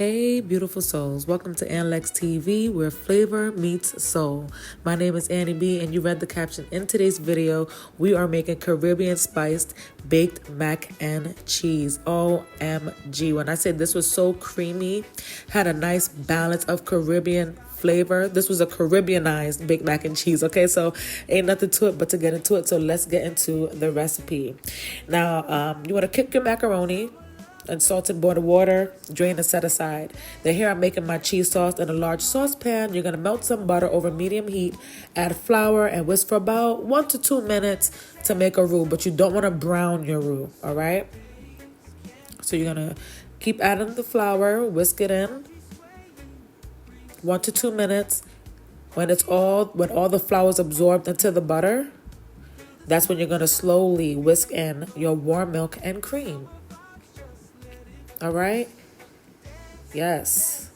Hey, beautiful souls. Welcome to Anlex TV, where flavor meets soul. My name is Annie B, and you read the caption. In today's video, we are making Caribbean spiced baked mac and cheese. OMG. When I said this was so creamy, had a nice balance of Caribbean flavor. This was a Caribbeanized baked mac and cheese. Okay, so ain't nothing to it but to get into it. So let's get into the recipe. Now, you want to cook your macaroni and salted boiled water, drain and set aside. Then here I'm making my cheese sauce in a large saucepan. You're going to melt some butter over medium heat, add flour, and whisk for about 1 to 2 minutes to make a roux. But you don't want to brown your roux, all right? So you're going to keep adding the flour, whisk it in 1 to 2 minutes. When all the flour is absorbed into the butter, that's when you're going to slowly whisk in your warm milk and cream. All right? Yes.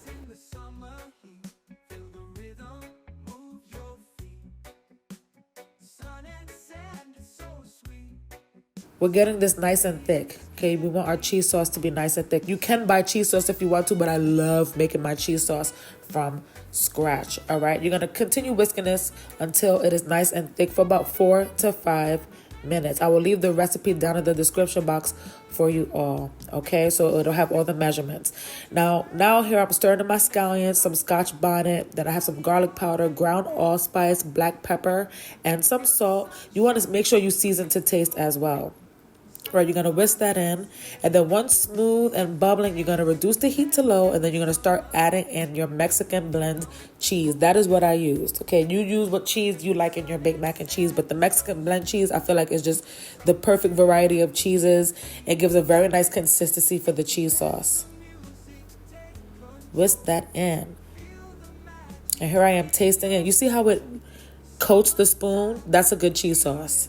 We're getting this nice and thick. Okay, we want our cheese sauce to be nice and thick. You can buy cheese sauce if you want to, but I love making my cheese sauce from scratch. All right? You're going to continue whisking this until it is nice and thick for about 4 to 5 minutes. I will leave the recipe down in the description box for you all. Okay, so it'll have all the measurements. Now here I'm stirring in my scallions, some Scotch bonnet. Then I have some garlic powder, ground allspice, black pepper, and some salt. You want to make sure you season to taste as well. Right, you're going to whisk that in, and then once smooth and bubbling, you're going to reduce the heat to low, and then you're going to start adding in your Mexican blend cheese. That is what I used. Okay, you use what cheese you like in your baked mac and cheese, but the Mexican blend cheese, I feel like, is just the perfect variety of cheeses. It gives a very nice consistency for the cheese sauce. Whisk that in, and here I am tasting it. You see how it coats the spoon? That's a good cheese sauce.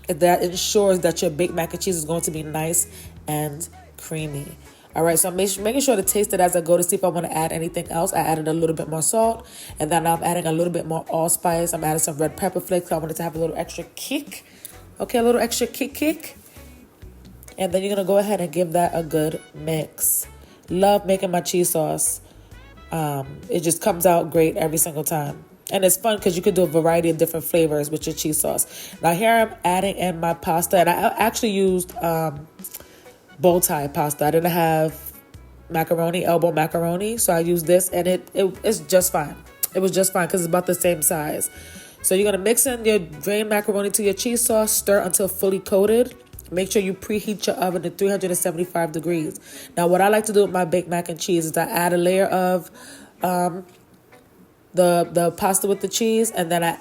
That ensures that your baked mac and cheese is going to be nice and creamy. All right, so I'm making sure to taste it as I go to see if I want to add anything else. I added a little bit more salt, and then I'm adding a little bit more allspice. I'm adding some red pepper flakes. I wanted to have a little extra kick. Okay, a little extra kick. And then you're going to go ahead and give that a good mix. Love making my cheese sauce. It just comes out great every single time. And it's fun because you could do a variety of different flavors with your cheese sauce. Now here I'm adding in my pasta. And I actually used bow tie pasta. I didn't have elbow macaroni. So I used this, and it's just fine. It was just fine because it's about the same size. So you're going to mix in your drained macaroni to your cheese sauce. Stir until fully coated. Make sure you preheat your oven to 375 degrees. Now what I like to do with my baked mac and cheese is I add a layer of the pasta with the cheese, and then I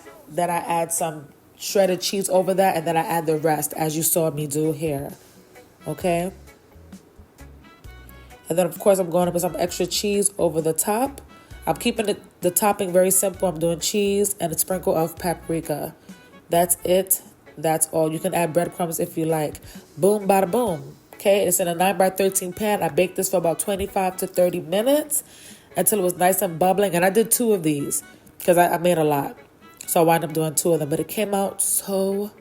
add some shredded cheese over that, and then I add the rest as you saw me do here. Okay, and then of course I'm going to put some extra cheese over the top. I'm keeping the topping very simple. I'm doing cheese and a sprinkle of paprika. That's it. That's all. You can add breadcrumbs if you like. Boom, bada boom. Okay, it's in a 9x13 pan. I baked this for about 25 to 30 minutes until it was nice and bubbling. And I did 2 of these because I made a lot. So I wound up doing 2 of them. But it came out so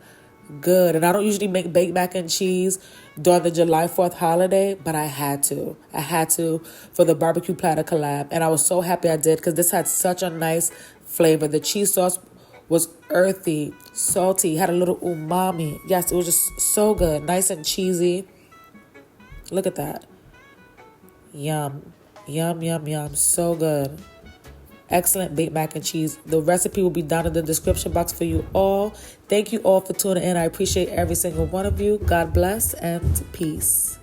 good. And I don't usually make baked mac and cheese during the July 4th holiday, but I had to. I had to for the barbecue platter collab. And I was so happy I did because this had such a nice flavor. The cheese sauce was earthy, salty, had a little umami. Yes, it was just so good. Nice and cheesy. Look at that. Yum. Yum, yum, yum. So good. Excellent baked mac and cheese. The recipe will be down in the description box for you all. Thank you all for tuning in. I appreciate every single one of you. God bless and peace.